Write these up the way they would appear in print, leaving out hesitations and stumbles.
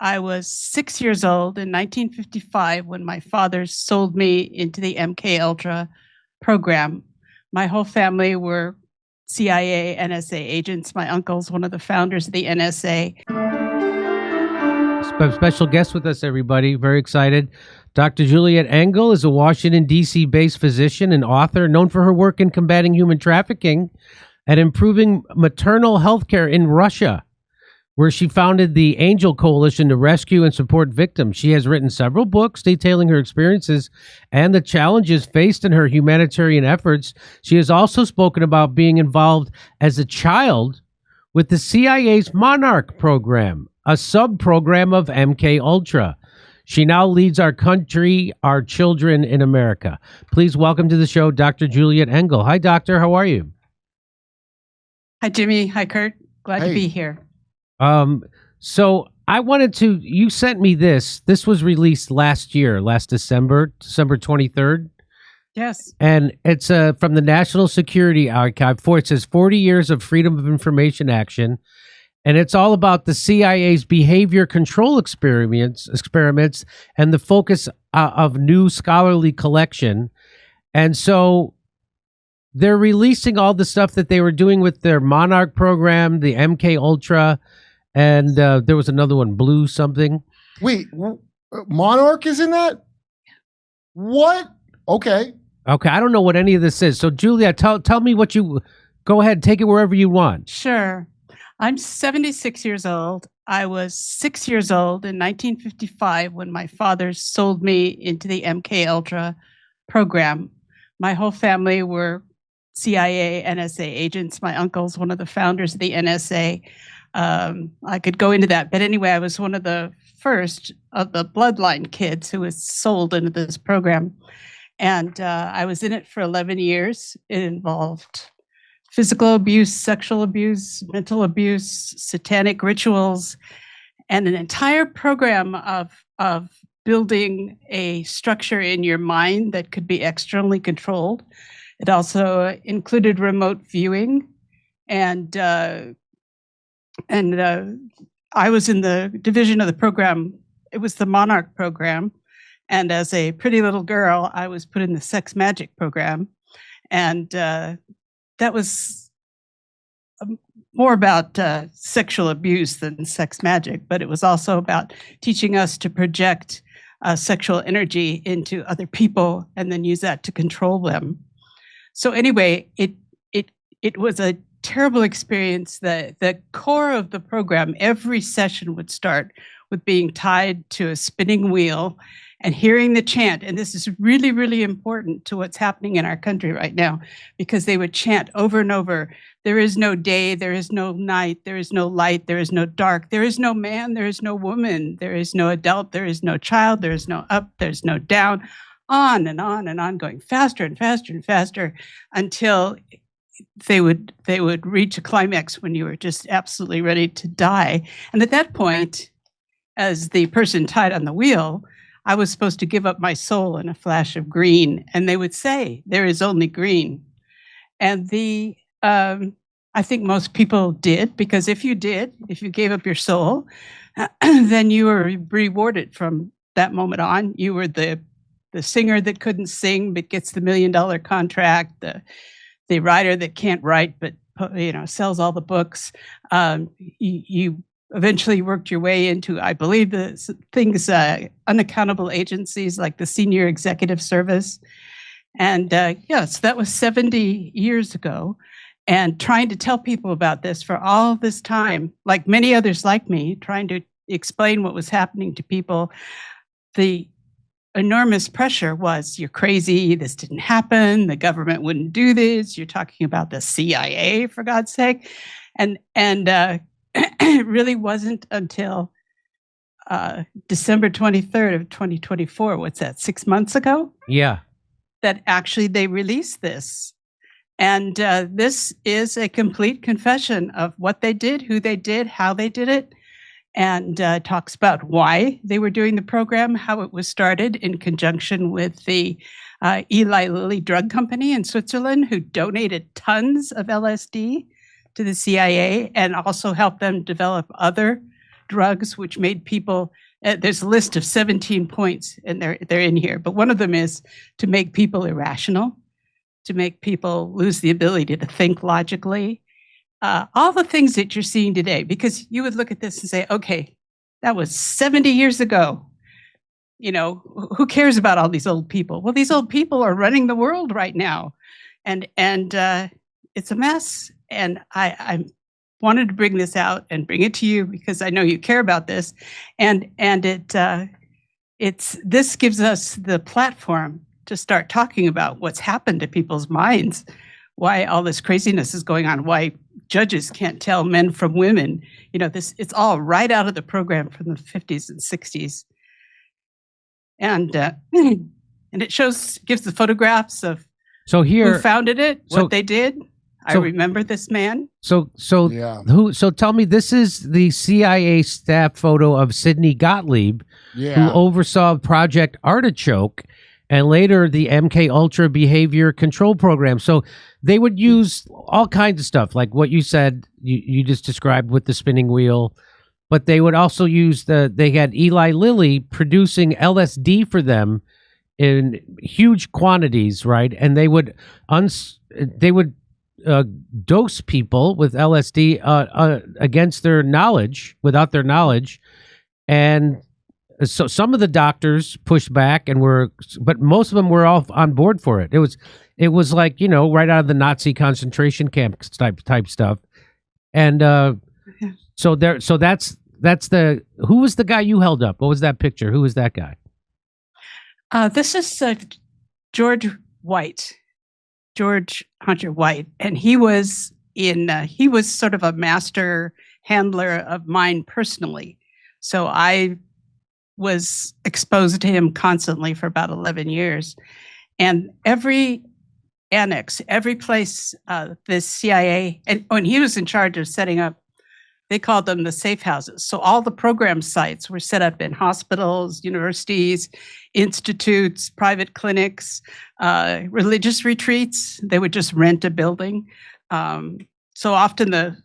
I was 6 years old in 1955 when my father sold me into the MKUltra program. My whole family were CIA, NSA agents. My uncle's one of the founders of the NSA. Special guest with us, everybody. Very excited. Dr. Juliette Engel is a Washington, D.C. based physician and author known for her work in combating human trafficking and improving maternal health care in Russia, where she founded the Angel Coalition to rescue and support victims. She has written several books detailing her experiences and the challenges faced in her humanitarian efforts. She has also spoken about being involved as a child with the CIA's Monarch program, a sub-program of MKUltra. She now leads Our Country, Our Children in America. Please welcome to the show, Dr. Juliette Engel. Hi, doctor. How are you? Hi, Jimmy. Hi, Kurt. Glad to be here. So I wanted to, you sent me this. This was released last December 23rd. Yes. And it's from the National Security Archive. It says 40 Years of Freedom of Information Action. And it's all about the CIA's behavior control experiments and the focus of new scholarly collection. And so they're releasing all the stuff that they were doing with their Monarch program, the MKUltra, and there was another one, Blue something. Wait, Monarch is in that? What? Okay. Okay, I don't know what any of this is. So, Julia, tell me what you... Go ahead, take it wherever you want. Sure. I'm 76 years old. I was 6 years old in 1955 when my father sold me into the MKUltra program. My whole family were CIA, NSA agents. My uncle's one of the founders of the NSA. I could go into that. But anyway, I was one of the first of the Bloodline kids who was sold into this program. And I was in it for 11 years. It involved physical abuse, sexual abuse, mental abuse, satanic rituals, and an entire program of building a structure in your mind that could be externally controlled. It also included remote viewing, and I was in the division of the program. It was the Monarch program, and as a pretty little girl, I was put in the sex magic program, and that was more about sexual abuse than sex magic, but it was also about teaching us to project sexual energy into other people and then use that to control them. So anyway, it was a terrible experience. The core of the program, every session would start with being tied to a spinning wheel and hearing the chant. And this is really, really important to what's happening in our country right now, because they would chant over and over, there is no day, there is no night, there is no light, there is no dark, there is no man, there is no woman, there is no adult, there is no child, there is no up, there's no down, on and on and on, going faster and faster and faster until they would reach a climax when you were just absolutely ready to die. And at that point, as the person tied on the wheel, I was supposed to give up my soul in a flash of green, and they would say, there is only green. And I think most people did, because if you gave up your soul, then you were rewarded from that moment on. You were the singer that couldn't sing but gets the $1 million contract, the writer that can't write but sells all the books. You eventually worked your way into, I believe, the things, unaccountable agencies like the Senior Executive Service. And yes, that was 70 years ago. And trying to tell people about this for all this time, like many others like me, trying to explain what was happening to people, the enormous pressure was, you're crazy, this didn't happen, the government wouldn't do this, you're talking about the CIA, for God's sake. And it really wasn't until December 23rd of 2024, what's that, 6 months ago? Yeah. That actually they released this. And this is a complete confession of what they did, who they did, how they did it, and talks about why they were doing the program, how it was started in conjunction with the Eli Lilly drug company in Switzerland, who donated tons of LSD to the CIA and also helped them develop other drugs, which made people. There's a list of 17 points, and they're in here. But one of them is to make people irrational, to make people lose the ability to think logically. All the things that you're seeing today, because you would look at this and say, okay, that was 70 years ago. You know, who cares about all these old people? Well, these old people are running the world right now, and it's a mess. And I wanted to bring this out and bring it to you because I know you care about this, and this gives us the platform to start talking about what's happened to people's minds, why all this craziness is going on, why judges can't tell men from women. You know, it's all right out of the program from the 50s and 60s. And it gives the photographs of who founded it, what they did. I remember this man. So tell me, this is the CIA staff photo of Sidney Gottlieb, who oversaw Project Artichoke and later the MKUltra behavior control program. So they would use all kinds of stuff, like what you said, you just described with the spinning wheel, but they would also use they had Eli Lilly producing LSD for them in huge quantities, right? And they would dose people with LSD against their knowledge, without their knowledge. And so some of the doctors pushed back but most of them were all on board for it. It was like, you know, right out of the Nazi concentration camp type stuff. And so that's who was the guy you held up? What was that picture? Who was that guy? This is George Hunter White, and he was sort of a master handler of mine personally. So I was exposed to him constantly for about 11 years. And every annex, every place the CIA, and he was in charge of setting up, they called them the safe houses. So all the program sites were set up in hospitals, universities, institutes, private clinics, religious retreats. They would just rent a building. So often the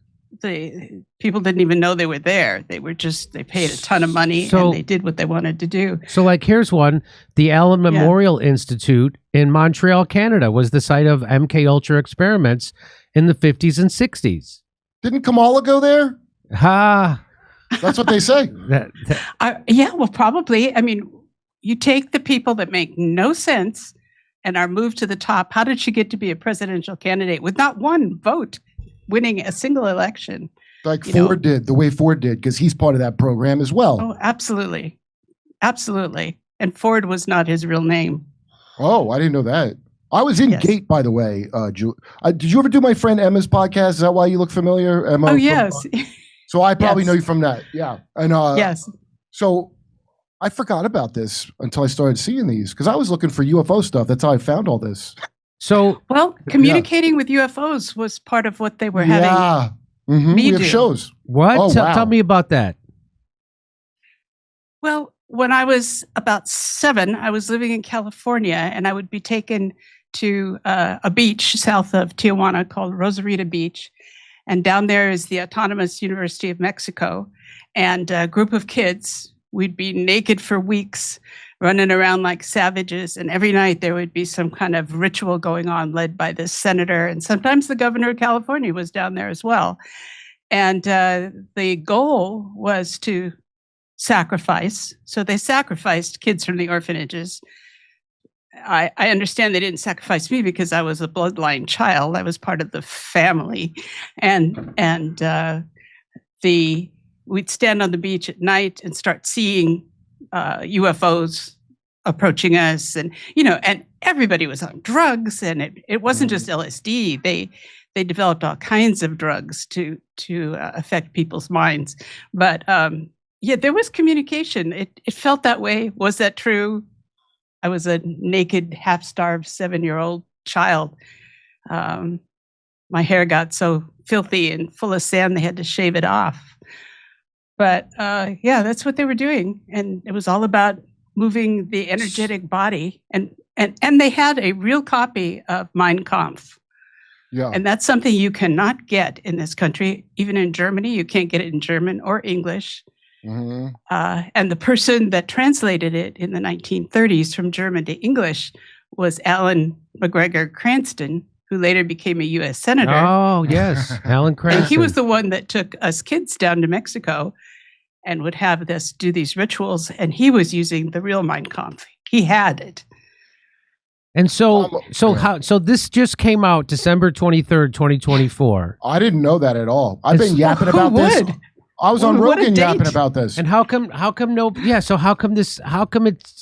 people didn't even know they were there. They paid a ton of money and they did what they wanted to do. So like, here's one. The Allen Memorial Institute in Montreal, Canada was the site of MKUltra experiments in the 50s and 60s. Didn't Kamala go there? That's what they say. Yeah, well, probably. I mean, you take the people that make no sense and are moved to the top. How did she get to be a presidential candidate with not one vote, winning a single election? Like Ford did, the way Ford did, because he's part of that program as well. Oh, absolutely. Absolutely. And Ford was not his real name. Oh, I didn't know that. I was in Gate, by the way. Did you ever do my friend Emma's podcast? Is that why you look familiar, Emma? Oh, yes. So I probably know you from that. Yeah. And yes. So I forgot about this until I started seeing these because I was looking for UFO stuff. That's how I found all this. So, well, communicating with UFOs was part of what they were having. Yeah. We have shows. What? Oh, wow. Tell me about that. Well, when I was about 7, I was living in California, and I would be taken to a beach south of Tijuana called Rosarito Beach. And down there is the Autonomous University of Mexico. And a group of kids, we'd be naked for weeks, running around like savages. And every night there would be some kind of ritual going on led by this senator. And sometimes the governor of California was down there as well. And the goal was to sacrifice. So they sacrificed kids from the orphanages. I understand they didn't sacrifice me because I was a bloodline child. I was part of the family. And we'd stand on the beach at night and start seeing UFOs approaching us. And, and everybody was on drugs, and it wasn't just LSD. They developed all kinds of drugs to affect people's minds. But there was communication. It felt that way. Was that true? I was a naked, half-starved 7-year-old child. My hair got so filthy and full of sand they had to shave it off. But that's what they were doing, and it was all about moving the energetic body. And they had a real copy of Mein Kampf. Yeah. And that's something you cannot get in this country. Even in Germany, you can't get it in German or English. And the person that translated it in the 1930s from German to English was Alan McGregor Cranston, who later became a U.S. Senator. Oh, yes. Alan Cranston. And he was the one that took us kids down to Mexico and would have us do these rituals. And he was using the real Mein Kampf. He had it. And so this just came out December 23rd, 2024. I didn't know that at all. I've been yapping about this. I was on Rogan yapping about this. And how come so how come it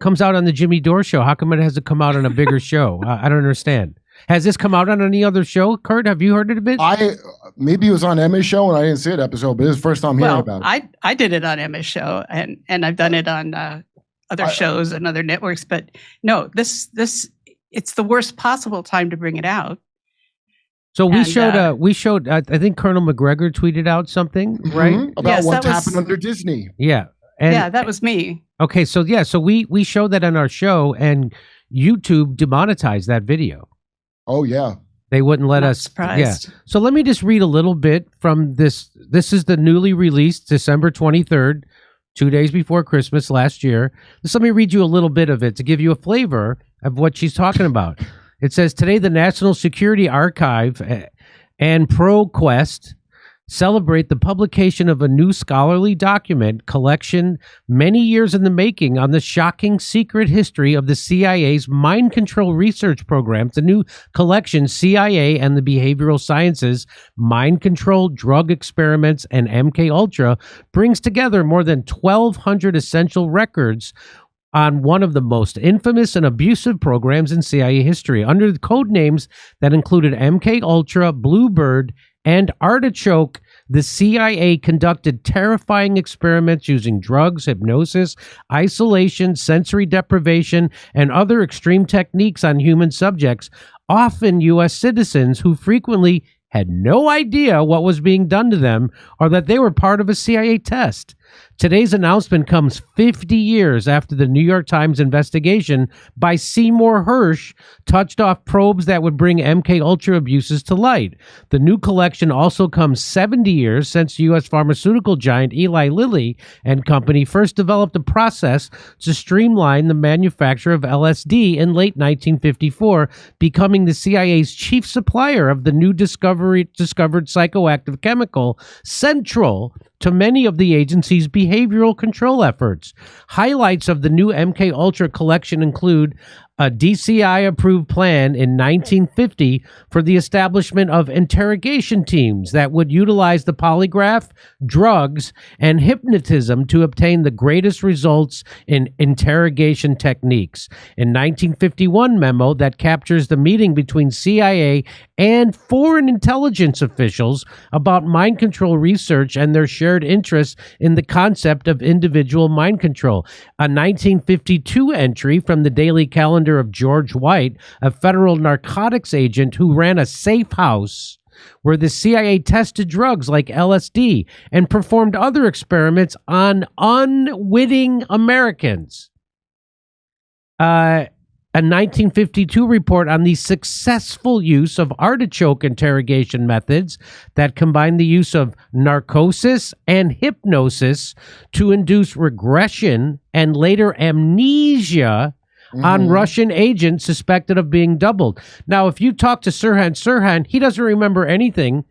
comes out on the Jimmy Dore show? How come it hasn't come out on a bigger show? I don't understand. Has this come out on any other show? Kurt, have you heard it a bit? Maybe it was on Emma's show and I didn't see it episode, but it's the first time hearing about it. I did it on Emma's show and I've done it on other shows and other networks, but no, this it's the worst possible time to bring it out. So we showed. I think Colonel McGregor tweeted out something, right? About what's happened under Disney. Yeah, that was me. Okay, so we showed that on our show, and YouTube demonetized that video. Oh yeah, they wouldn't let us. Surprised. Yeah. So let me just read a little bit from this. This is the newly released December 23rd, 2 days before Christmas last year. Just let me read you a little bit of it to give you a flavor of what she's talking about. It says, today the National Security Archive and ProQuest celebrate the publication of a new scholarly document collection many years in the making on the shocking secret history of the CIA's mind control research programs. The new collection, CIA and the Behavioral Sciences, Mind Control, Drug Experiments, and MKUltra, brings together more than 1,200 essential records on one of the most infamous and abusive programs in CIA history. Under the code names that included MKUltra, Bluebird, and Artichoke, the CIA conducted terrifying experiments using drugs, hypnosis, isolation, sensory deprivation, and other extreme techniques on human subjects, often U.S. citizens who frequently had no idea what was being done to them or that they were part of a CIA test. Today's announcement comes 50 years after the New York Times investigation by Seymour Hersh touched off probes that would bring MKUltra abuses to light. The new collection also comes 70 years since U.S. pharmaceutical giant Eli Lilly and Company first developed a process to streamline the manufacture of LSD in late 1954, becoming the CIA's chief supplier of the new discovered psychoactive chemical, central to many of the agency's behavioral control efforts. Highlights of the new MKUltra collection include a DCI-approved plan in 1950 for the establishment of interrogation teams that would utilize the polygraph, drugs, and hypnotism to obtain the greatest results in interrogation techniques. In 1951 memo that captures the meeting between CIA and foreign intelligence officials about mind control research and their shared interest in the concept of individual mind control. A 1952 entry from the Daily Calendar of George White, a federal narcotics agent who ran a safe house where the CIA tested drugs like LSD and performed other experiments on unwitting Americans. A 1952 report on the successful use of artichoke interrogation methods that combine the use of narcosis and hypnosis to induce regression and later amnesia on Russian agents suspected of being doubled. Now, if you talk to Sirhan, he doesn't remember anything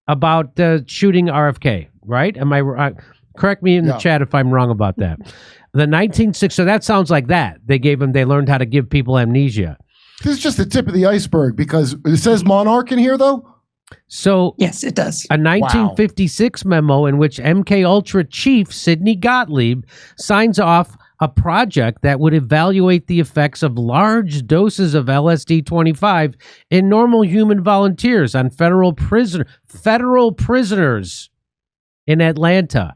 about shooting RFK, right? Am I right? Correct me in the chat if I'm wrong about that. The 1960s, so that sounds like that. They learned how to give people amnesia. This is just the tip of the iceberg because it says Monarch in here, though. So yes, it does. A 1956 memo in which MKUltra chief Sidney Gottlieb signs off a project that would evaluate the effects of large doses of LSD-25 in normal human volunteers on federal prisoners in Atlanta.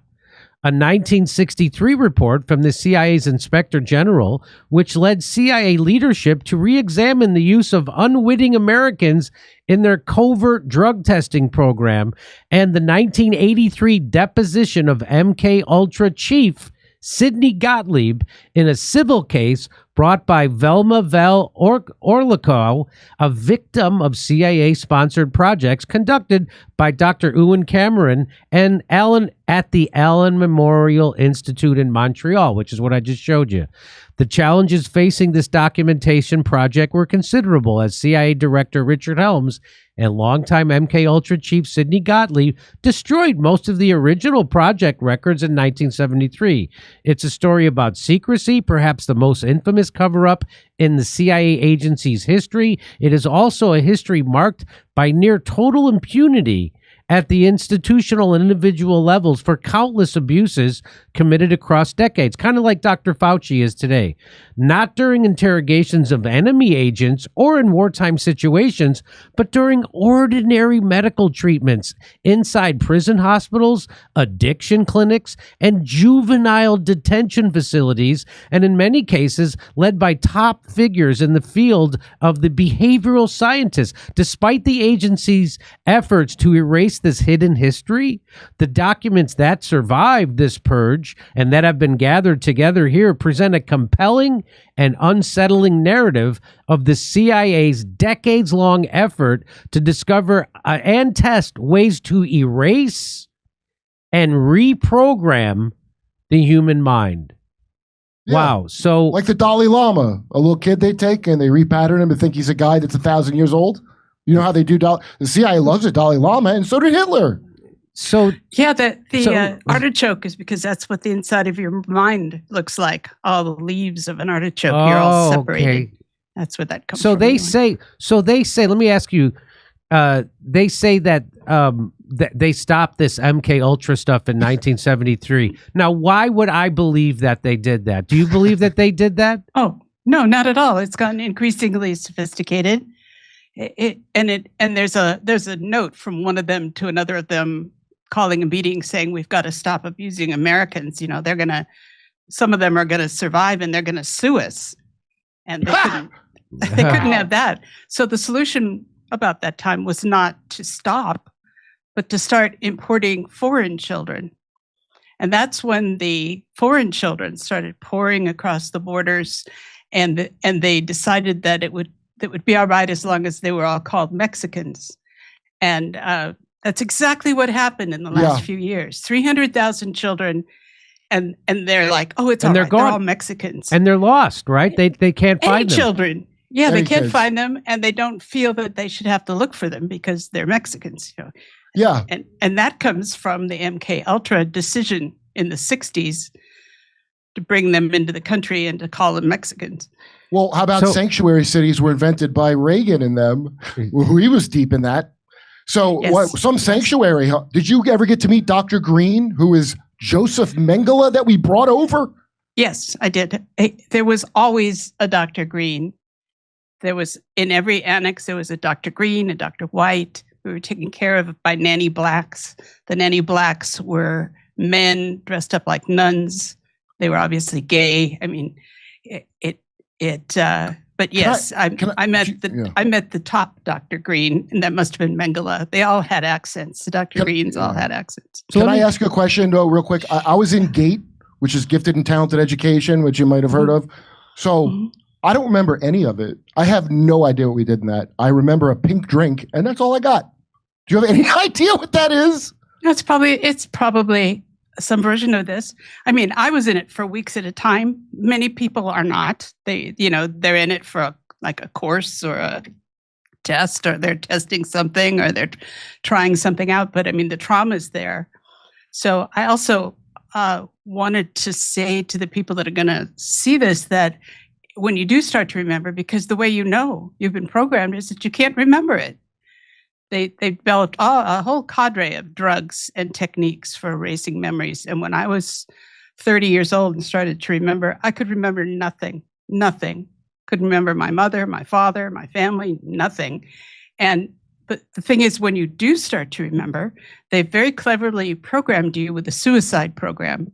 A 1963 report from the CIA's Inspector General, which led CIA leadership to re-examine the use of unwitting Americans in their covert drug testing program, and the 1983 deposition of MKUltra chief Sidney Gottlieb in a civil case brought by Velma Orlico, a victim of CIA-sponsored projects conducted by Dr. Ewan Cameron and Allen at the Allen Memorial Institute in Montreal, which is what I just showed you. The challenges facing this documentation project were considerable, as CIA Director Richard Helms and longtime MKUltra chief Sidney Gottlieb destroyed most of the original project records in 1973. It's a story about secrecy, perhaps the most infamous cover-up in the CIA agency's history. It is also a history marked by near total impunity at the institutional and individual levels for countless abuses committed across decades, kind of like Dr. Fauci is today. Not during interrogations of enemy agents or in wartime situations, but during ordinary medical treatments inside prison hospitals, addiction clinics, and juvenile detention facilities, and in many cases led by top figures in the field of the behavioral scientists. Despite the agency's efforts to erase this hidden history, the documents that survived this purge and that have been gathered together here present a compelling and unsettling narrative of the CIA's decades-long effort to discover and test ways to erase and reprogram the human mind. Yeah. Wow. So, like the Dalai Lama, a little kid they take and they repattern him to think he's a guy that's 1,000 years old. You know how they do? The CIA loves the Dalai Lama, and so did Hitler. So yeah, the artichoke is because that's what the inside of your mind looks like. All the leaves of an artichoke, you're all separated. Okay. That's what that comes from. So they say. Let me ask you. They say that they stopped this MKUltra stuff in 1973. Now, why would I believe that they did that? Do you believe that they did that? Oh no, not at all. It's gotten increasingly sophisticated. And there's a note from one of them to another of them calling a meeting saying we've got to stop abusing Americans. You know, some of them are gonna survive and they're gonna sue us, and they couldn't have that. So the solution about that time was not to stop, but to start importing foreign children, and that's when the foreign children started pouring across the borders, and they decided that it would be all right as long as they were all called Mexicans. And that's exactly what happened in the last few years. 300,000 children, and they're like, oh, it's all right. They're all Mexicans. And they're lost, right? They can't find them. Children. Yeah, they can't find them, and they don't feel that they should have to look for them because they're Mexicans. You know? Yeah. And that comes from the MKUltra decision in the 60s to bring them into the country and to call them Mexicans. Well, how about sanctuary cities were invented by Reagan and them? He was deep in that. So some sanctuary. Did you ever get to meet Dr. Green, who is Joseph Mengele that we brought over? Yes, I did. There was always a Dr. Green. There was, in every annex, there was a Dr. Green, a Dr. White. We were taken care of by nanny blacks. The nanny blacks were men dressed up like nuns. They were obviously gay. I mean, but yes, I met the top Dr. Green, and that must have been Mengele. They all had accents. The Dr. Greens all had accents. So can I ask you a question, though, real quick? I was in GATE, which is Gifted and Talented Education, which you might have heard of. So I don't remember any of it. I have no idea what we did in that. I remember a pink drink, and that's all I got. Do you have any idea what that is? It's probably some version of this. I mean, I was in it for weeks at a time. Many people are not. They're in it for a course or a test, or they're testing something, or they're trying something out. But I mean, the trauma is there. So I also wanted to say to the people that are going to see this that when you do start to remember, because the way you've been programmed is that you can't remember it. They developed a whole cadre of drugs and techniques for erasing memories. And when I was 30 years old and started to remember, I could remember nothing. Couldn't remember my mother, my father, my family, nothing. But the thing is, when you do start to remember, they very cleverly programmed you with a suicide program.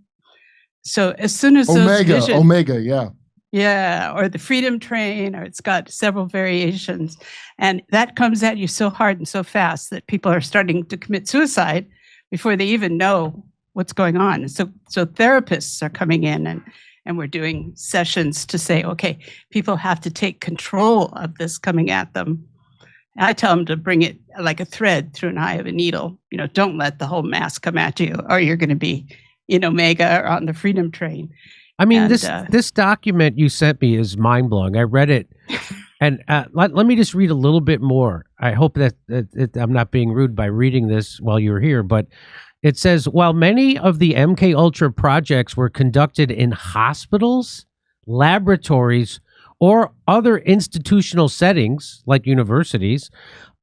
So as soon as Omega, yeah. Yeah, or the Freedom Train, or it's got several variations. And that comes at you so hard and so fast that people are starting to commit suicide before they even know what's going on. So therapists are coming in and we're doing sessions to say, okay, people have to take control of this coming at them. I tell them to bring it like a thread through an eye of a needle. Don't let the whole mass come at you, or you're going to be in Omega or on the Freedom Train. I mean, this document you sent me is mind-blowing. I read it, and let me just read a little bit more. I hope that I'm not being rude by reading this while you're here, but it says, while many of the MKUltra projects were conducted in hospitals, laboratories, or other institutional settings like universities,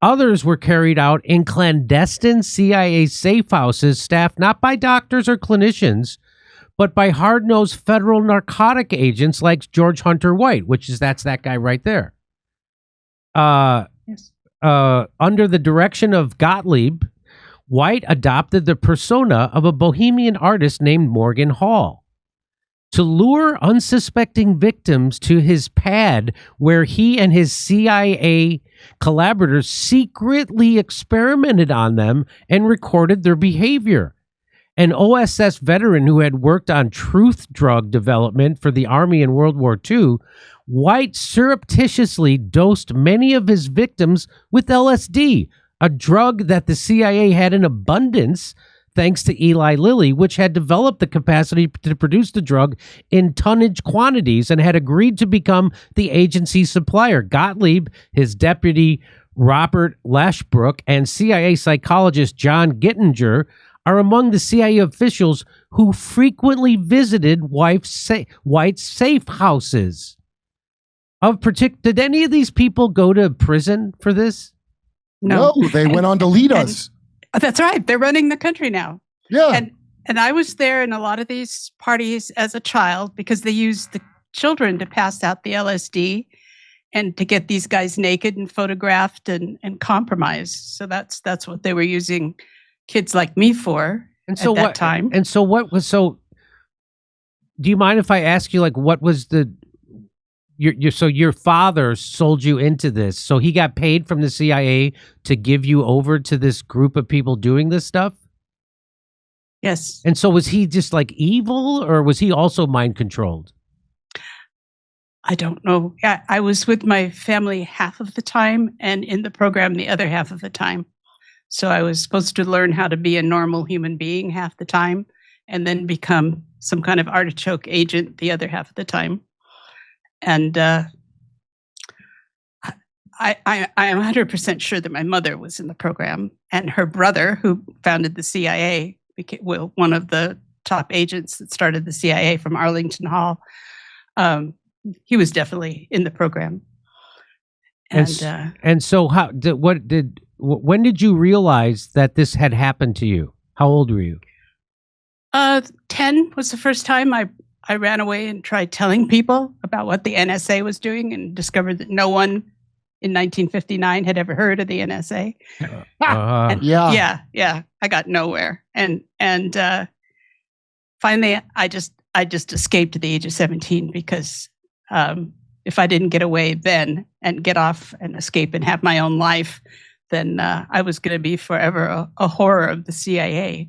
others were carried out in clandestine CIA safe houses staffed not by doctors or clinicians, but by hard-nosed federal narcotic agents like George Hunter White, that's that guy right there. Yes. Under the direction of Gottlieb, White adopted the persona of a bohemian artist named Morgan Hall to lure unsuspecting victims to his pad, where he and his CIA collaborators secretly experimented on them and recorded their behavior. An OSS veteran who had worked on truth drug development for the Army in World War II, White surreptitiously dosed many of his victims with LSD, a drug that the CIA had in abundance thanks to Eli Lilly, which had developed the capacity to produce the drug in tonnage quantities and had agreed to become the agency's supplier. Gottlieb, his deputy Robert Lashbrook, and CIA psychologist John Gittinger are among the CIA officials who frequently visited White's safe houses. Did any of these people go to prison for this? No, they went on to lead us. That's right. They're running the country now. Yeah. And I was there in a lot of these parties as a child because they used the children to pass out the LSD and to get these guys naked and photographed and compromised. So that's what they were using kids like me for at that time. And so do you mind if I ask you, like, what was your father sold you into this? So he got paid from the CIA to give you over to this group of people doing this stuff? Yes. And so was he just like evil, or was he also mind controlled? I don't know. I was with my family half of the time and in the program the other half of the time. So I was supposed to learn how to be a normal human being half the time and then become some kind of artichoke agent the other half of the time. And I am 100% sure that my mother was in the program, and her brother, who founded the CIA, became one of the top agents that started the CIA from Arlington Hall. He was definitely in the program. And so when did you realize that this had happened to you? How old were you? 10 was the first time I ran away and tried telling people about what the NSA was doing, and discovered that no one in 1959 had ever heard of the NSA. Yeah, I got nowhere. And finally, I just escaped at the age of 17 because if I didn't get away then and get off and escape and have my own life, then I was going to be forever a horror of the CIA.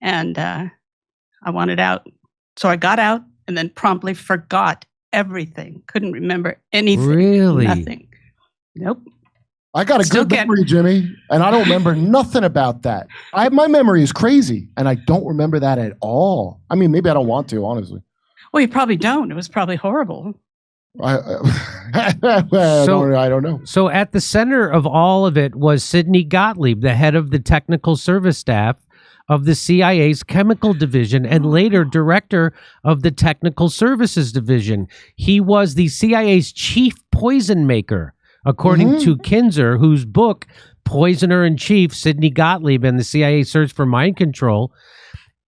And I wanted out. So I got out and then promptly forgot everything. Couldn't remember anything. Really? Nothing. Nope. I got a good memory, Jimmy, and I don't remember nothing about that. My memory is crazy, and I don't remember that at all. I mean, maybe I don't want to, honestly. Well, you probably don't. It was probably horrible. I don't know. So at the center of all of it was Sidney Gottlieb, the head of the technical service staff of the CIA's chemical division and later director of the technical services division. He was the CIA's chief poison maker, according to Kinzer, whose book, Poisoner-in-Chief, Sidney Gottlieb and the CIA Search for Mind Control,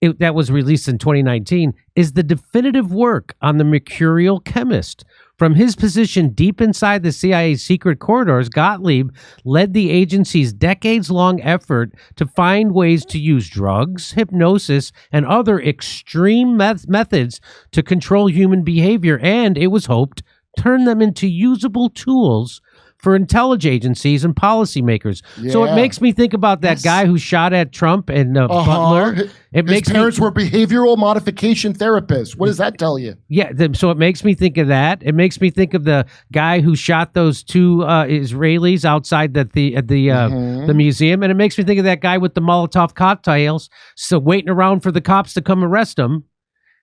that was released in 2019, is the definitive work on the mercurial chemist. From his position deep inside the CIA's secret corridors, Gottlieb led the agency's decades-long effort to find ways to use drugs, hypnosis, and other extreme methods to control human behavior, and, it was hoped, turn them into usable tools for intelligence agencies and policymakers. So it Yeah. makes me think about that guy who shot at Trump and Butler. His parents were behavioral modification therapists. What does that tell you? Yeah, so it makes me think of that. It makes me think of the guy who shot those two Israelis outside the museum, and it makes me think of that guy with the Molotov cocktails, so waiting around for the cops to come arrest him.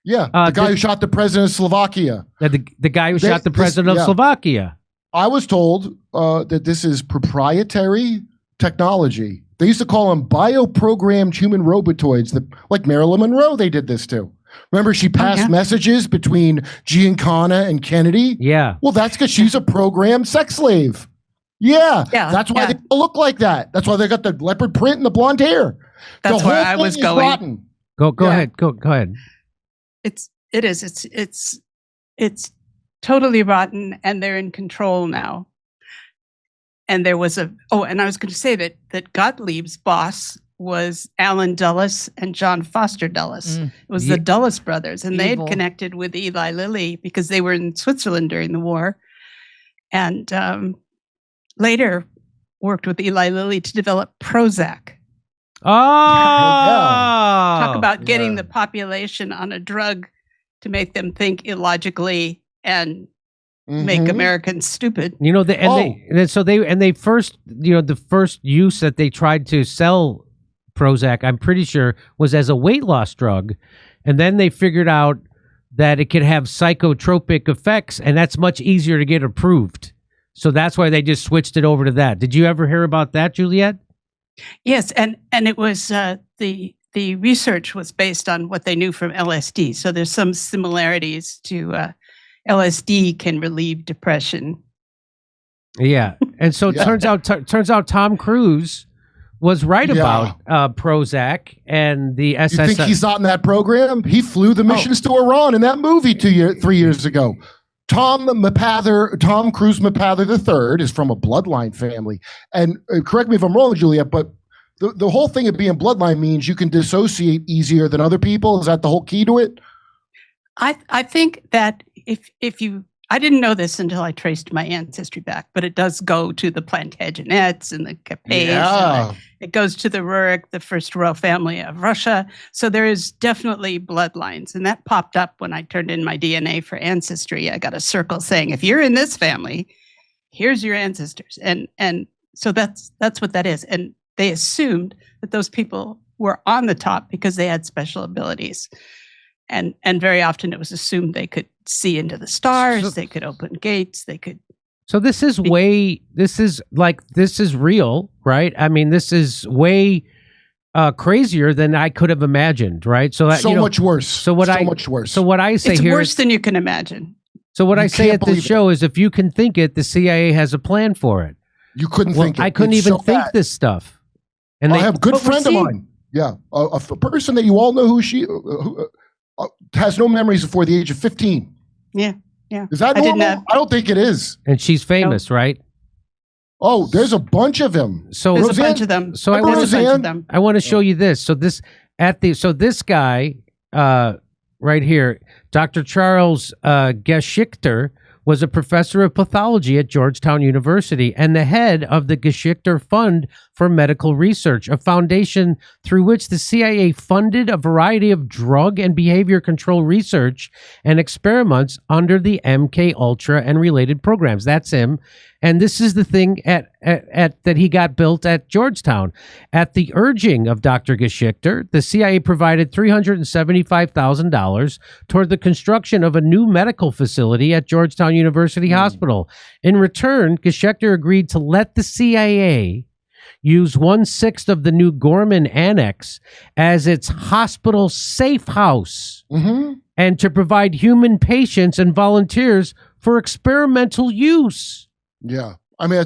Yeah, the guy who shot the president of Slovakia. The guy who shot the president of Slovakia. I was told that this is proprietary technology. They used to call them bioprogrammed human robotoids. Like Marilyn Monroe, they did this too. Remember, she passed messages between Giancana and Kennedy? Yeah. Well, that's because she's a programmed sex slave. Yeah. That's why they all look like that. That's why they got the leopard print and the blonde hair. That's where I was going. Rotten. Go ahead. Go ahead. It's totally rotten, and they're in control now. And there was and I was going to say that Gottlieb's boss was Alan Dulles and John Foster Dulles. It was the Dulles brothers, and they had connected with Eli Lilly because they were in Switzerland during the war, and later worked with Eli Lilly to develop Prozac. Oh, Talk about getting the population on a drug to make them think illogically and make Americans stupid. You know, the first use that they tried to sell Prozac, I'm pretty sure, was as a weight loss drug, and then they figured out that it could have psychotropic effects, and that's much easier to get approved. So that's why they just switched it over to that. Did you ever hear about that, Juliette? Yes, and it was the research was based on what they knew from LSD. So there's some similarities to LSD can relieve depression. Yeah, and so it turns out Tom Cruise was right about Prozac and the SS. You think he's not in that program? He flew the missions to Iran in that movie 3 years ago. Tom Cruise Mapather III is from a Bloodline family. And correct me if I'm wrong, Juliette, but the whole thing of being Bloodline means you can dissociate easier than other people. Is that the whole key to it? I think that if you, I didn't know this until I traced my ancestry back, but it does go to the Plantagenets and the Capets. Yeah. It goes to the Rurik, the first royal family of Russia. So there is definitely bloodlines. And that popped up when I turned in my DNA for ancestry. I got a circle saying, if you're in this family, here's your ancestors. And so that's what that is. And they assumed that those people were on the top because they had special abilities. And very often it was assumed they could see into the stars, they could open gates, they could. So this is real, right? I mean, this is way crazier than I could have imagined, right? So that, much worse. So much worse. So what I say it's here, worse than you can imagine. So what I say at this show is, if you can think it, the CIA has a plan for it. You couldn't think it. I couldn't even think this stuff. And I have a good friend of mine. Yeah, a person that you all know who has no memories before the age of 15. Yeah. Is that normal? I don't think it is. And she's famous, right? Oh, there's a bunch of them. So there's a bunch of them. So I want to show you this. So this guy right here, Dr. Charles Geschichter, was a professor of pathology at Georgetown University and the head of the Geschichter Fund for Medical Research, a foundation through which the CIA funded a variety of drug and behavior control research and experiments under the MKUltra and related programs. That's him. And this is the thing that he got built at Georgetown. At the urging of Dr. Geschichter, the CIA provided $375,000 toward the construction of a new medical facility at Georgetown University Hospital. In return, Geschichter agreed to let the CIA use 1/6 of the new Gorman Annex as its hospital safe house and to provide human patients and volunteers for experimental use. Yeah. I mean,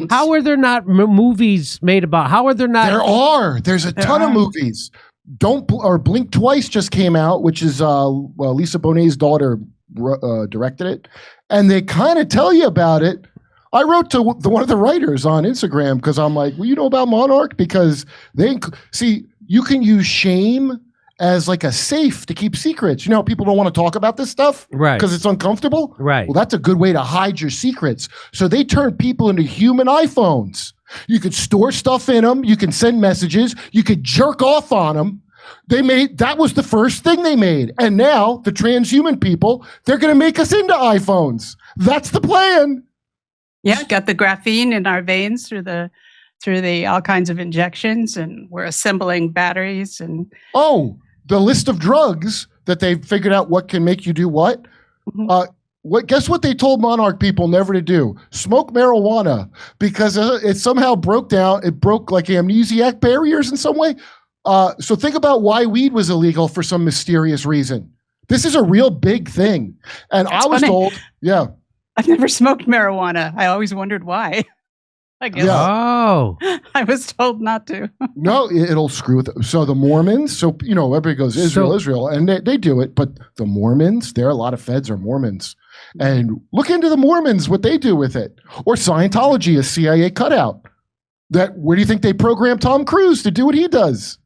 how are there not movies made about? How are there not? There are. There's a ton of movies. Blink Twice just came out, which is Lisa Bonet's daughter directed it, and they kind of tell you about it. I wrote to one of the writers on Instagram because I'm like, well, you know about Monarch? Because you can use shame as like a safe to keep secrets. You know, people don't want to talk about this stuff Right. because it's uncomfortable. Right. Well, that's a good way to hide your secrets. So they turn people into human iPhones. You could store stuff in them. You can send messages. You could jerk off on them. That was the first thing they made. And now the transhuman people, they're going to make us into iPhones. That's the plan. Yeah, got the graphene in our veins through the all kinds of injections, and we're assembling batteries and the list of drugs that they've figured out what can make you do what. Guess what they told Monarch people never to do? Smoke marijuana, because it somehow broke down. It broke like amnesiac barriers in some way. So think about why weed was illegal for some mysterious reason. This is a real big thing. And That's I was funny. told, yeah. I've never smoked marijuana. I always wondered why. I guess Oh. I was told not to. No, it'll screw with it. So the Mormons, everybody goes, Israel, and they do it. But the Mormons, a lot of feds are Mormons. And look into the Mormons, what they do with it. Or Scientology, a CIA cutout. Where do you think they programmed Tom Cruise to do what he does?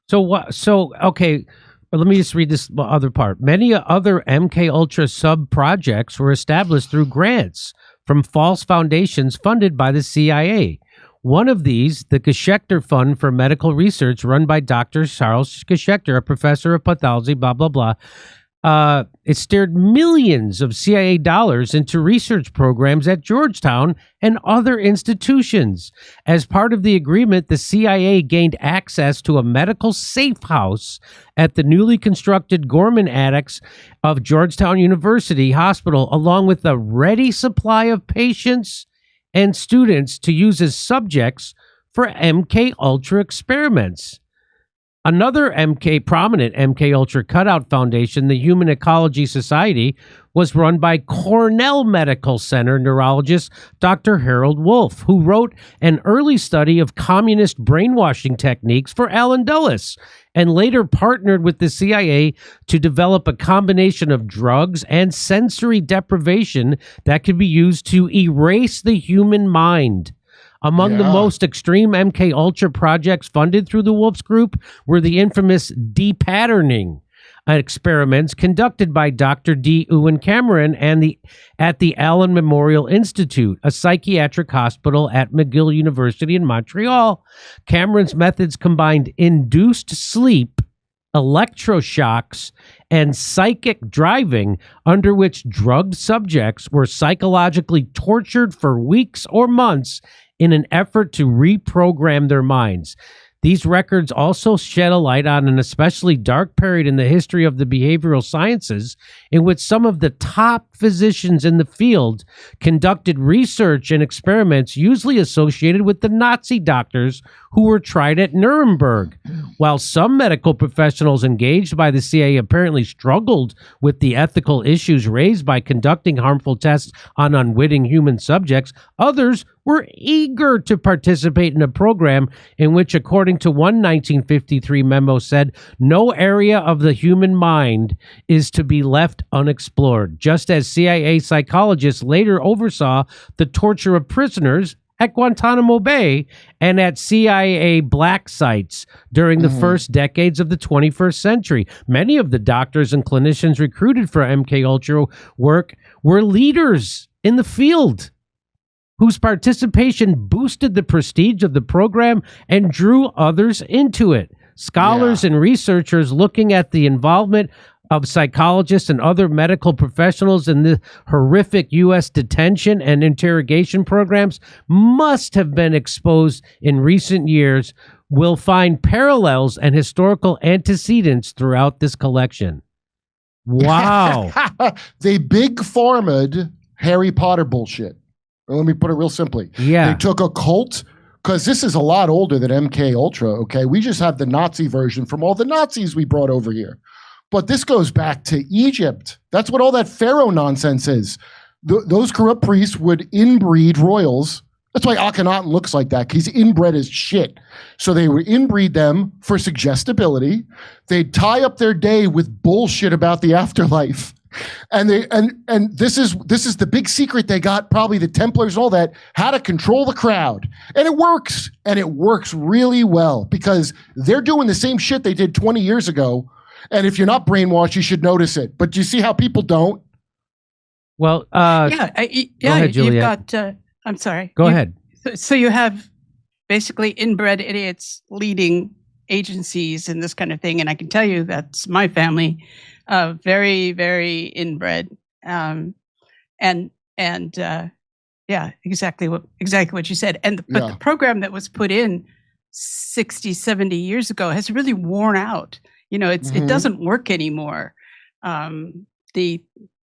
So what? So, okay, let me just read this other part. Many other MKUltra sub-projects were established through grants from false foundations funded by the CIA. One of these, the Geschecter Fund for Medical Research, run by Dr. Charles Geschecter, a professor of pathology, blah, blah, blah. It steered millions of CIA dollars into research programs at Georgetown and other institutions. As part of the agreement, the CIA gained access to a medical safe house at the newly constructed Gorman Annex of Georgetown University Hospital, along with a ready supply of patients and students to use as subjects for MKUltra experiments. Another prominent MKUltra Cutout Foundation, the Human Ecology Society, was run by Cornell Medical Center neurologist Dr. Harold Wolf, who wrote an early study of communist brainwashing techniques for Alan Dulles, and later partnered with the CIA to develop a combination of drugs and sensory deprivation that could be used to erase the human mind. Among the most extreme MKUltra projects funded through the Wolf's Group were the infamous depatterning experiments conducted by Dr. D. Ewan Cameron at the Allen Memorial Institute, a psychiatric hospital at McGill University in Montreal. Cameron's methods combined induced sleep, electroshocks, and psychic driving, under which drugged subjects were psychologically tortured for weeks or months in an effort to reprogram their minds. These records also shed a light on an especially dark period in the history of the behavioral sciences, in which some of the top physicians in the field conducted research and experiments usually associated with the Nazi doctors who were tried at Nuremberg. While some medical professionals engaged by the CIA apparently struggled with the ethical issues raised by conducting harmful tests on unwitting human subjects, others were eager to participate in a program in which, according to one 1953 memo, said, no area of the human mind is to be left unexplored, just as CIA psychologists later oversaw the torture of prisoners at Guantanamo Bay and at CIA black sites during the first decades of the 21st century. Many of the doctors and clinicians recruited for MKUltra work were leaders in the field, whose participation boosted the prestige of the program and drew others into it. Scholars and researchers looking at the involvement of psychologists and other medical professionals in the horrific U.S. detention and interrogation programs must have been exposed in recent years, will find parallels and historical antecedents throughout this collection. Wow. They big pharma'd Harry Potter bullshit. Let me put it real simply. Yeah. They took a cult, because this is a lot older than MKUltra, okay? We just have the Nazi version from all the Nazis we brought over here. But this goes back to Egypt. That's what all that pharaoh nonsense is. Those corrupt priests would inbreed royals. That's why Akhenaten looks like that. He's inbred as shit. So they would inbreed them for suggestibility. They'd tie up their day with bullshit about the afterlife. And this is the big secret they got, probably the Templars and all that, how to control the crowd. And it works. And it works really well, because they're doing the same shit they did 20 years ago And if you're not brainwashed, you should notice it. But do you see how people don't? Well, Go ahead, Juliette. You've got, I'm sorry. Go ahead. So you have basically inbred idiots leading agencies and this kind of thing. And I can tell you that's my family, very, very inbred. Exactly what you said. But the program that was put in 60, 70 years ago has really worn out. It doesn't work anymore. The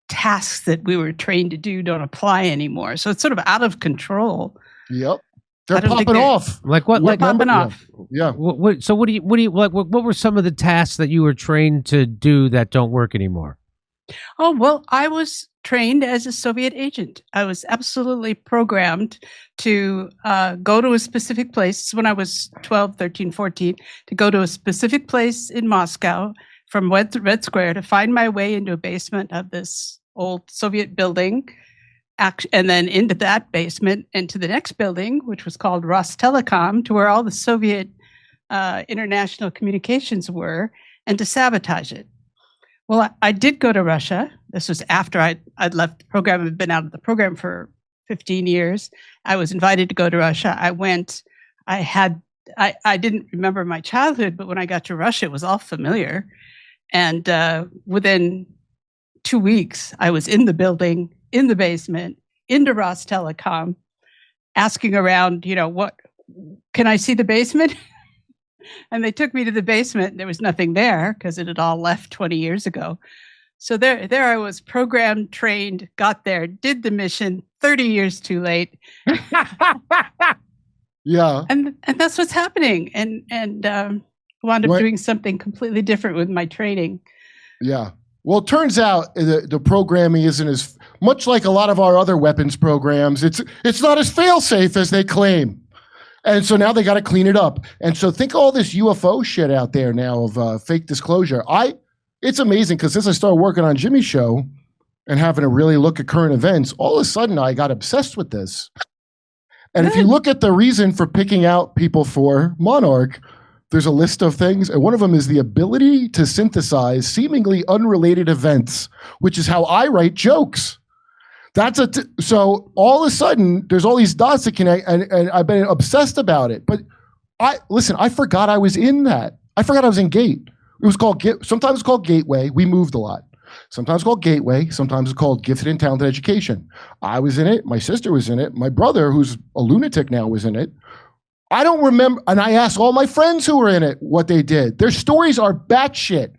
tasks that we were trained to do don't apply anymore. So it's sort of out of control. Yep. They're popping off. Like what? Like popping off. Yeah. So what do you like? What were some of the tasks that you were trained to do that don't work anymore? Oh, well, I was trained as a Soviet agent. I was absolutely programmed to go to a specific place when I was 12, 13, 14, to go to a specific place in Moscow from Red Square to find my way into a basement of this old Soviet building, and then into that basement and to the next building, which was called Rostelecom, to where all the Soviet international communications were, and to sabotage it. Well, I did go to Russia. This was after I'd left the program. I'd been out of the program for 15 years. I was invited to go to Russia. I went. I didn't remember my childhood, but when I got to Russia, it was all familiar. And within 2 weeks, I was in the building, in the basement, into Rostelecom, asking around, what, can I see the basement? And they took me to the basement. There was nothing there because it had all left 20 years ago. So there I was, programmed, trained, got there, did the mission 30 years too late. Yeah. And that's what's happening. And wound up doing something completely different with my training. Yeah. Well, it turns out the programming isn't as much like a lot of our other weapons programs. It's not as fail-safe as they claim. And so now they got to clean it up. And so think all this UFO shit out there now of fake disclosure. It's amazing because since I started working on Jimmy's show and having to really look at current events, all of a sudden I got obsessed with this. And if you look at the reason for picking out people for Monarch, there's a list of things, and one of them is the ability to synthesize seemingly unrelated events, which is how I write jokes. So all of a sudden, there's all these dots that connect, and I've been obsessed about it. But I forgot I was in that. I forgot I was in Gate. It was called, sometimes it's called Gateway. We moved a lot. Sometimes it's called Gateway. Sometimes it's called Gifted and Talented Education. I was in it. My sister was in it. My brother, who's a lunatic now, was in it. I don't remember, and I asked all my friends who were in it what they did. Their stories are batshit.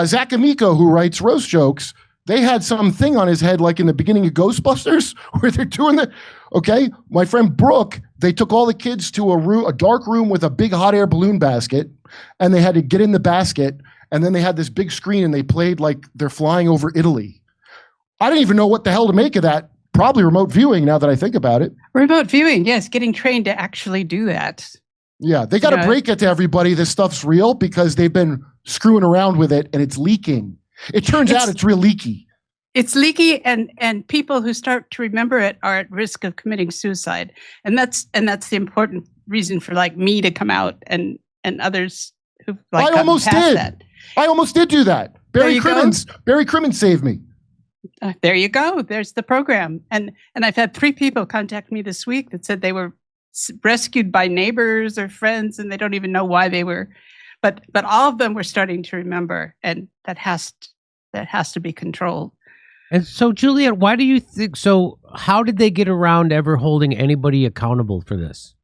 Zach Amico, who writes roast jokes, they had something on his head like in the beginning of Ghostbusters where they're doing okay? My friend Brooke, they took all the kids to a dark room with a big hot air balloon basket, and they had to get in the basket, and then they had this big screen and they played like they're flying over Italy. I didn't even know what the hell to make of that. Probably remote viewing now that I think about it. Remote viewing, yes, getting trained to actually do that. Yeah, they got to break it to everybody. This stuff's real because they've been screwing around with it and it's leaking. It turns out it's real leaky. It's leaky, and people who start to remember it are at risk of committing suicide. And that's the important reason for like me to come out and others who like I almost did. That. I almost did do that. Barry Crimmins saved me. There you go. There's the program. And I've had 3 people contact me this week that said they were rescued by neighbors or friends and they don't even know why they were. But all of them were starting to remember, and that has to be controlled. And so, Juliette, why do you think so? How did they get around ever holding anybody accountable for this?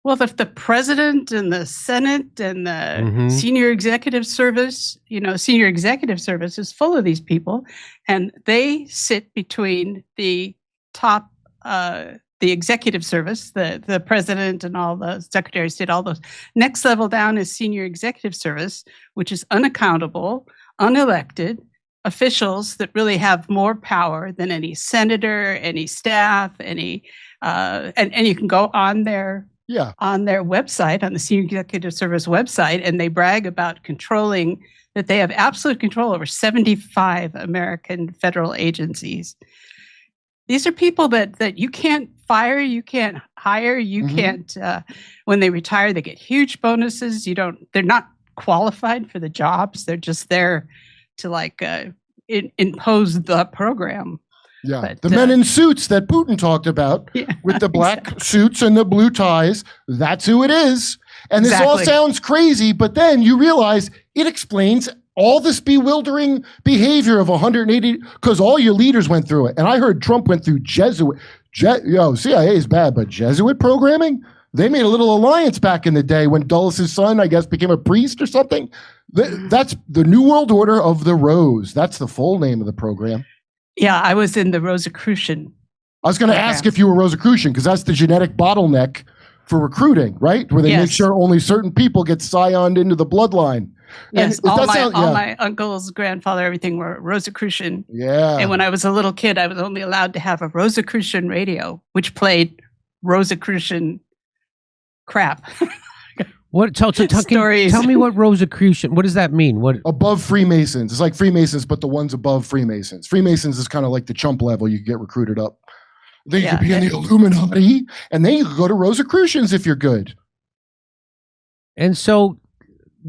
Well, if the president and the Senate and the senior executive service, senior executive service is full of these people, and they sit between the top, the executive service, the president and all the secretary of state, all those. Next level down is senior executive service, which is unaccountable, unelected officials that really have more power than any senator, any staff, and you can go on their website, on the Senior Executive Service website, and they brag about that they have absolute control over 75 American federal agencies. These are people that you can't fire, you can't hire, you can't, when they retire, they get huge bonuses. They're not qualified for the jobs. They're just there to like impose the program. Yeah, But, the men in suits that Putin talked about with the black suits and the blue ties, that's who it is. And this all sounds crazy, but then you realize it explains all this bewildering behavior of 180, because all your leaders went through it. And I heard Trump went through CIA is bad, but Jesuit programming? They made a little alliance back in the day when Dulles' son, I guess, became a priest or something. That's the New World Order of the Rose. That's the full name of the program. Yeah, I was in the Rosicrucian. I was going to ask if you were Rosicrucian, because that's the genetic bottleneck for recruiting, right? Where they make sure only certain people get scioned into the bloodline. Yes, all my uncles, grandfather, everything were Rosicrucian. Yeah. And when I was a little kid, I was only allowed to have a Rosicrucian radio, which played Rosicrucian crap. What? Tell me what Rosicrucian. What does that mean? What above Freemasons? It's like Freemasons, but the ones above Freemasons. Freemasons is kind of like the chump level. You get recruited up. Then you could be in the Illuminati, and then you could go to Rosicrucians if you're good. And so,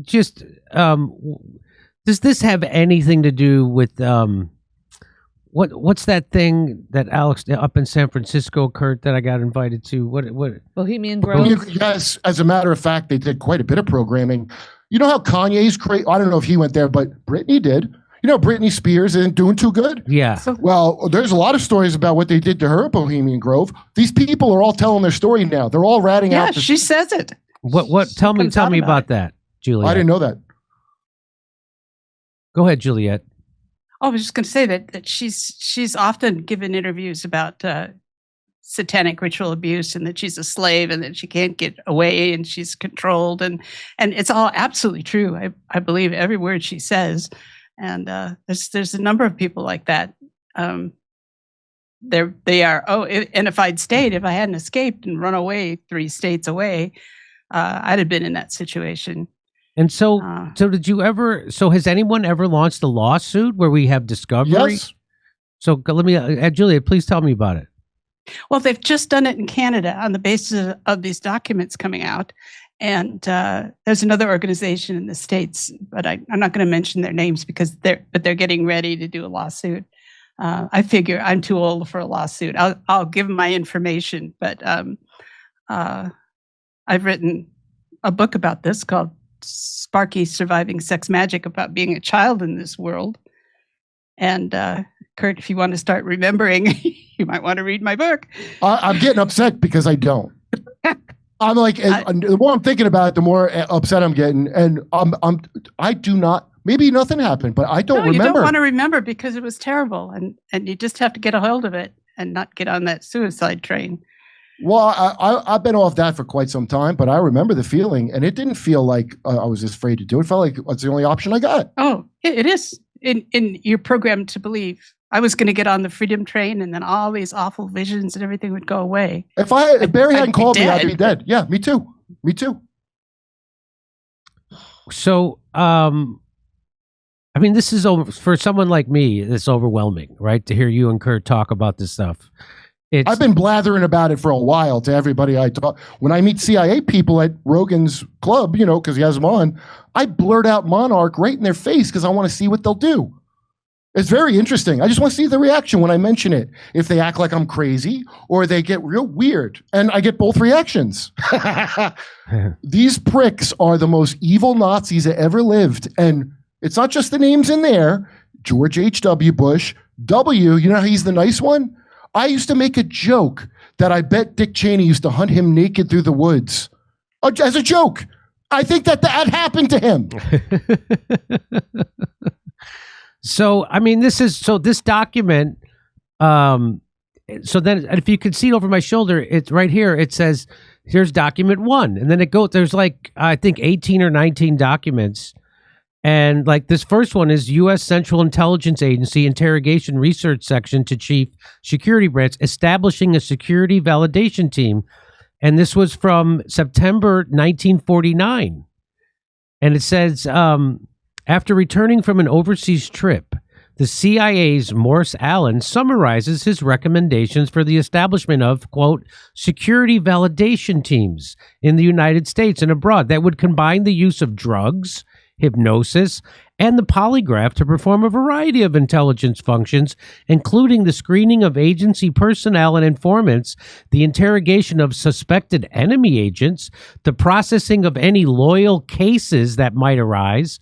just does this have anything to do with what's that thing that Alex up in San Francisco, Kurt, that I got invited to? What Bohemian Grove? Yes, as a matter of fact, they did quite a bit of programming. You know how Kanye's crazy? I don't know if he went there, but Britney did. You know, Britney Spears isn't doing too good. Yeah. Well, there's a lot of stories about what they did to her at Bohemian Grove. These people are all telling their story now. They're all ratting out. Yeah, she says it. What? Tell me about that, Juliette. I didn't know that. Go ahead, Juliette. I was just going to say that she's often given interviews about satanic ritual abuse, and that she's a slave, and that she can't get away, and she's controlled, and it's all absolutely true. I believe every word she says, and there's a number of people like that. They are. And if I'd stayed, if I hadn't escaped and run away 3 states away, I'd have been in that situation. And so did you ever? So has anyone ever launched a lawsuit where we have discovery? Yes. So let me, Juliette, please tell me about it. Well, they've just done it in Canada on the basis of these documents coming out, and there's another organization in the States, but I'm not going to mention their names because they're getting ready to do a lawsuit. I figure I'm too old for a lawsuit. I'll give them my information, but I've written a book about this called Sparky Surviving Sex Magic, about being a child in this world. And Kurt, if you want to start remembering, you might want to read my book. I'm getting upset because I don't. I'm like, the more I'm thinking about it, the more upset I'm getting. And I do not, maybe nothing happened, but I don't remember. You don't want to remember because it was terrible. And you just have to get a hold of it and not get on that suicide train. Well, I've been off that for quite some time, but I remember the feeling, and it didn't feel like I was just afraid to do it. It felt like it's the only option I got. Oh, it is. In your program to believe. I was going to get on the freedom train, and then all these awful visions and everything would go away. If Barry hadn't called me, I'd be dead. Yeah, me too. Me too. So, I mean, this is for someone like me, it's overwhelming, right? To hear you and Kurt talk about this stuff. I've been blathering about it for a while to everybody I talk. When I meet CIA people at Rogan's club, you know, because he has them on, I blurt out Monarch right in their face because I want to see what they'll do. It's very interesting. I just want to see the reaction when I mention it. If they act like I'm crazy or they get real weird. And I get both reactions. These pricks are the most evil Nazis that ever lived. And it's not just the names in there. George H.W. Bush. W, you know how he's the nice one? I used to make a joke that I bet Dick Cheney used to hunt him naked through the woods. As a joke. I think that happened to him. So, I mean, this document, so then if you can see it over my shoulder, it's right here. It says, here's document 1. And then there's like, I think 18 or 19 documents. And like this first one is U.S. Central Intelligence Agency Interrogation Research Section to Chief Security Branch establishing a security validation team. And this was from September 1949. And it says, after returning from an overseas trip, the CIA's Morris Allen summarizes his recommendations for the establishment of, quote, security validation teams in the United States and abroad that would combine the use of drugs hypnosis, and the polygraph to perform a variety of intelligence functions, including the screening of agency personnel and informants, the interrogation of suspected enemy agents, the processing of any loyalty cases that might arise,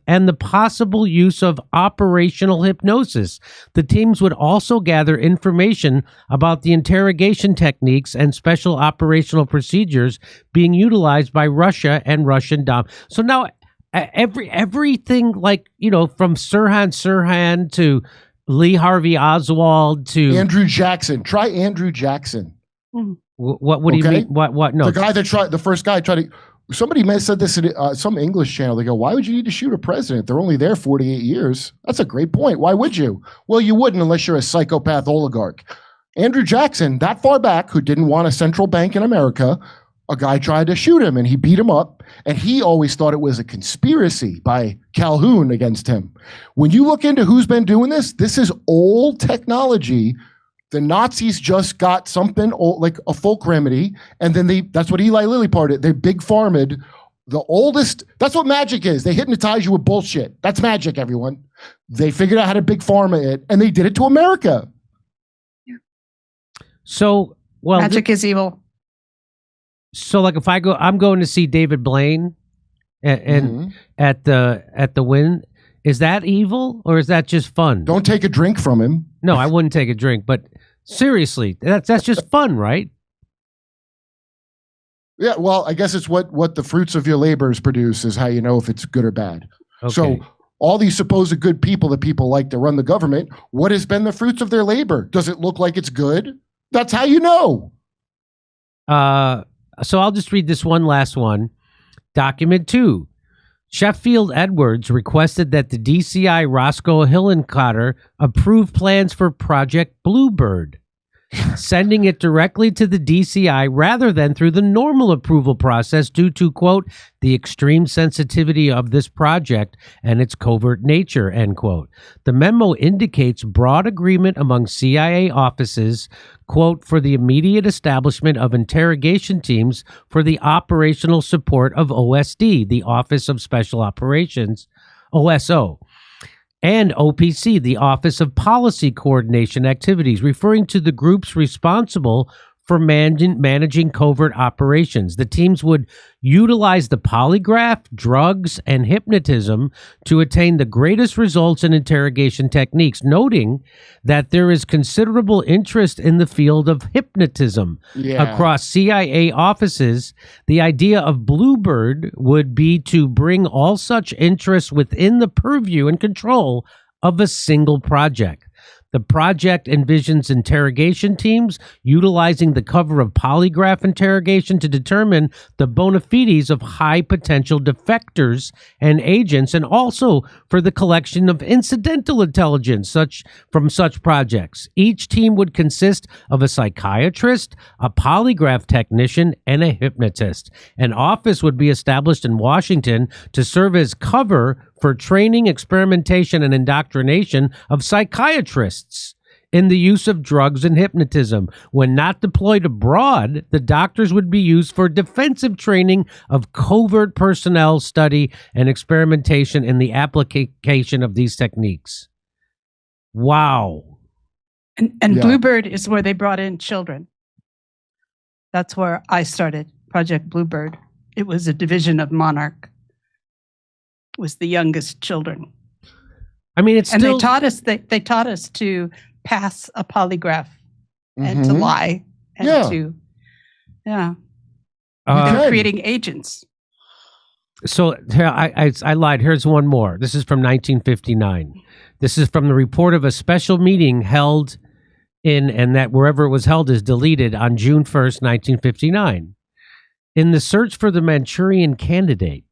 and the possible use of operational hypnosis. The teams would also gather information about the interrogation techniques and special operational procedures being utilized by Russia and Russian dom. So now everything, like, you know, from Sirhan to Lee Harvey Oswald to Andrew Jackson. Try Andrew Jackson. What do you mean? What? No, the first guy tried to. Somebody may have said this at some English channel. They go, why would you need to shoot a president? They're only there 48 years. That's a great point. Why would you? Well, you wouldn't unless you're a psychopath oligarch. Andrew Jackson, that far back, who didn't want a central bank in America, a guy tried to shoot him and he beat him up. And he always thought it was a conspiracy by Calhoun against him. When you look into who's been doing this is old technology. The Nazis just got something like a folk remedy, and then that's what Eli Lilly parted. They big farmed the oldest. That's what magic is. They hypnotize you with bullshit. That's magic, everyone. They figured out how to big pharma it, and they did it to America. So, well, magic is evil. So, like, if I'm going to see David Blaine, and at the Wynn. Is that evil or is that just fun? Don't take a drink from him. No, I wouldn't take a drink, but seriously, that's just fun, right? Yeah, well, I guess it's what the fruits of your labors produce is how you know if it's good or bad. Okay. So all these supposed good people that people like to run the government, what has been the fruits of their labor? Does it look like it's good? That's how you know. So I'll just read this one last one. Document 2. Sheffield Edwards requested that the DCI Roscoe Hillenkotter approve plans for Project Bluebird, sending it directly to the DCI rather than through the normal approval process due to, quote, the extreme sensitivity of this project and its covert nature, end quote. The memo indicates broad agreement among CIA offices, quote, for the immediate establishment of interrogation teams for the operational support of OSD, the Office of Special Operations, OSO, and OPC, the Office of Policy Coordination Activities, referring to the groups responsible for managing covert operations. The teams would utilize the polygraph, drugs, and hypnotism to attain the greatest results in interrogation techniques, noting that there is considerable interest in the field of hypnotism across CIA offices. The idea of Bluebird would be to bring all such interests within the purview and control of a single project. The project envisions interrogation teams utilizing the cover of polygraph interrogation to determine the bona fides of high potential defectors and agents, and also for the collection of incidental intelligence from such projects. Each team would consist of a psychiatrist, a polygraph technician, and a hypnotist. An office would be established in Washington to serve as cover for training, experimentation, and indoctrination of psychiatrists in the use of drugs and hypnotism. When not deployed abroad, the doctors would be used for defensive training of covert personnel, study, and experimentation in the application of these techniques. Wow. And Bluebird is where they brought in children. That's where I started, Project Bluebird. It was a division of Monarch. Was the youngest children. I mean, it's still... And they taught us to pass a polygraph and to lie and to they were creating agents. So I lied. Here's one more. This is from 1959. This is from the report of a special meeting held and that wherever it was held is deleted on June 1st, 1959. In the search for the Manchurian candidate,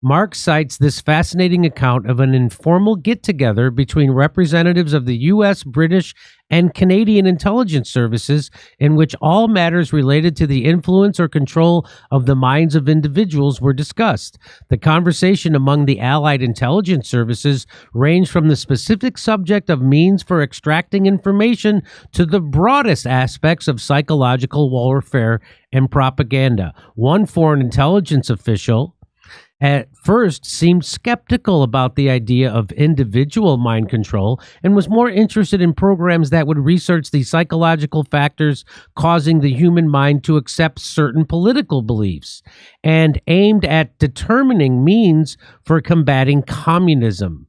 Mark cites this fascinating account of an informal get-together between representatives of the U.S., British, and Canadian intelligence services in which all matters related to the influence or control of the minds of individuals were discussed. The conversation among the Allied intelligence services ranged from the specific subject of means for extracting information to the broadest aspects of psychological warfare and propaganda. One foreign intelligence official at first seemed skeptical about the idea of individual mind control and was more interested in programs that would research the psychological factors causing the human mind to accept certain political beliefs and aimed at determining means for combating communism,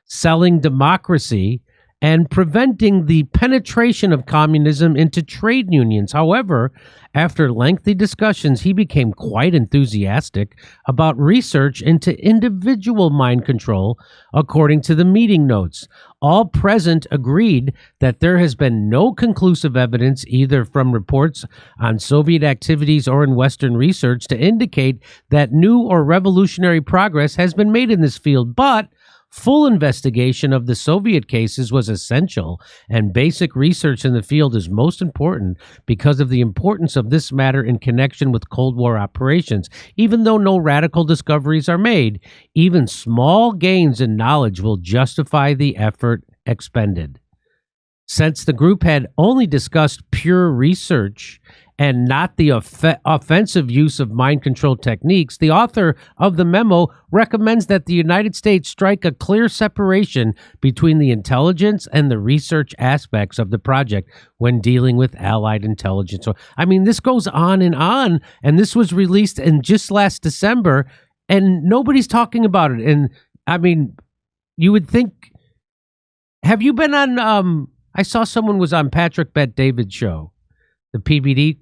selling democracy, and preventing the penetration of communism into trade unions. However, after lengthy discussions, he became quite enthusiastic about research into individual mind control, according to the meeting notes. All present agreed that there has been no conclusive evidence, either from reports on Soviet activities or in Western research, to indicate that new or revolutionary progress has been made in this field, but full investigation of the Soviet cases was essential, and basic research in the field is most important because of the importance of this matter in connection with Cold War operations. Even though no radical discoveries are made, even small gains in knowledge will justify the effort expended. Since the group had only discussed pure research and not the offensive use of mind control techniques, the author of the memo recommends that the United States strike a clear separation between the intelligence and the research aspects of the project when dealing with Allied intelligence. So, I mean, this goes on, and this was released in just last December, and nobody's talking about it. And, I mean, you would think... Have you been on... I saw someone was on Patrick Bet-David's show, the PBD.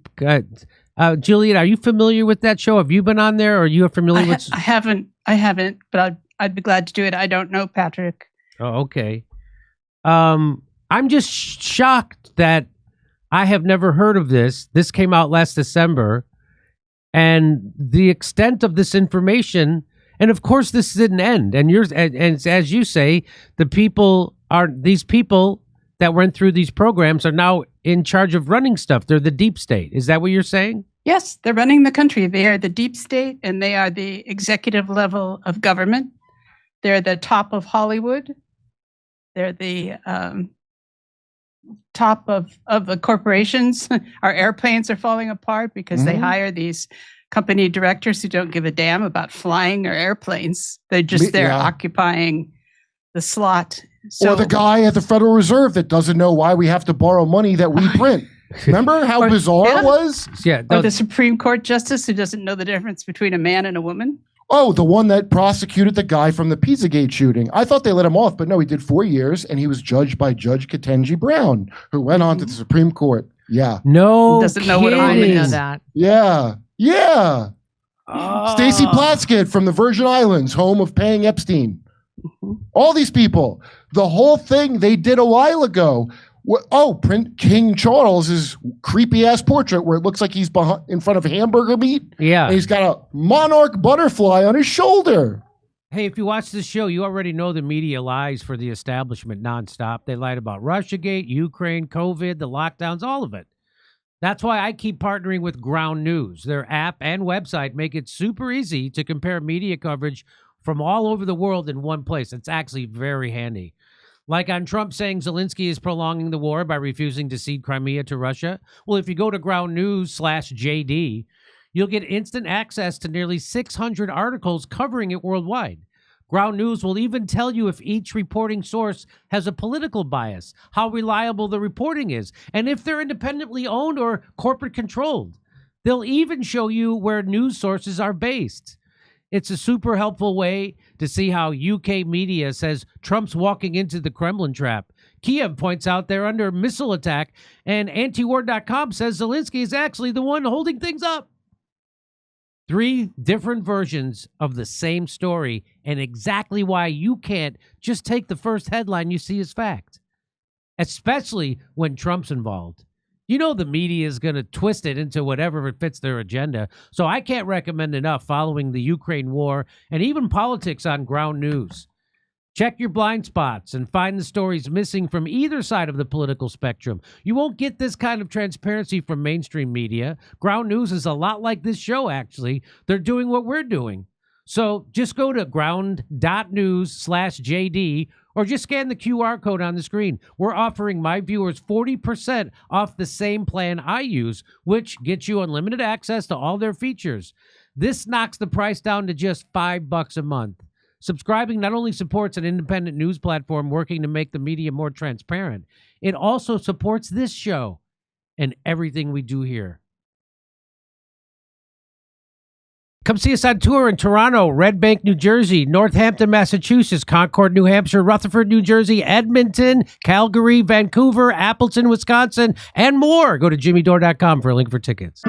Juliette, are you familiar with that show? Have you been on there, or are you familiar with? I haven't, but I'd be glad to do it. I don't know Patrick. Oh, okay. I'm just shocked that I have never heard of this. This came out last December, and the extent of this information. And of course, this didn't end. And as you say, these people that went through these programs are now in charge of running stuff. They're the deep state. Is that what you're saying? Yes, they're running the country. They are the deep state, and they are the executive level of government. They're the top of Hollywood. They're the top of the corporations. Our airplanes are falling apart because they hire these company directors who don't give a damn about flying or airplanes. They're just there occupying the slot. Or the guy at the Federal Reserve that doesn't know why we have to borrow money that we print. Remember how bizarre it was? Yeah. Or the Supreme Court justice who doesn't know the difference between a man and a woman. Oh, the one that prosecuted the guy from the Pizzagate shooting. I thought they let him off, but no, he did 4 years, and he was judged by Judge Ketanji Brown, who went on to the Supreme Court. Yeah. No, doesn't know what a woman I know is. that. Yeah. Yeah. Stacey Plaskett from the Virgin Islands, home of paying Epstein. All these people, the whole thing they did a while ago. Print King Charles's creepy ass portrait where it looks like he's in front of hamburger meat. Yeah. And he's got a monarch butterfly on his shoulder. Hey, if you watch this show, you already know the media lies for the establishment nonstop. They lied about Russiagate, Ukraine, COVID, the lockdowns, all of it. That's why I keep partnering with Ground News. Their app and website make it super easy to compare media coverage from all over the world in one place. It's actually very handy. Like on Trump saying Zelensky is prolonging the war by refusing to cede Crimea to Russia. Well, if you go to Ground News/JD, you'll get instant access to nearly 600 articles covering it worldwide. Ground News will even tell you if each reporting source has a political bias, how reliable the reporting is, and if they're independently owned or corporate controlled. They'll even show you where news sources are based. It's a super helpful way to see how UK media says Trump's walking into the Kremlin trap. Kiev points out they're under missile attack, and antiwar.com says Zelensky is actually the one holding things up. 3 different versions of the same story, and exactly why you can't just take the first headline you see as fact, especially when Trump's involved. You know the media is going to twist it into whatever it fits their agenda. So I can't recommend enough following the Ukraine war and even politics on ground news. Check your blind spots and find the stories missing from either side of the political spectrum. You won't get this kind of transparency from mainstream media. Ground news is a lot like this show, actually. They're doing what we're doing. So just go to ground.news/JD or just scan the QR code on the screen. We're offering my viewers 40% off the same plan I use, which gets you unlimited access to all their features. This knocks the price down to just $5 a month. Subscribing not only supports an independent news platform working to make the media more transparent, it also supports this show and everything we do here. Come see us on tour in Toronto, Red Bank, New Jersey, Northampton, Massachusetts, Concord, New Hampshire, Rutherford, New Jersey, Edmonton, Calgary, Vancouver, Appleton, Wisconsin, and more. Go to jimmydore.com for a link for tickets.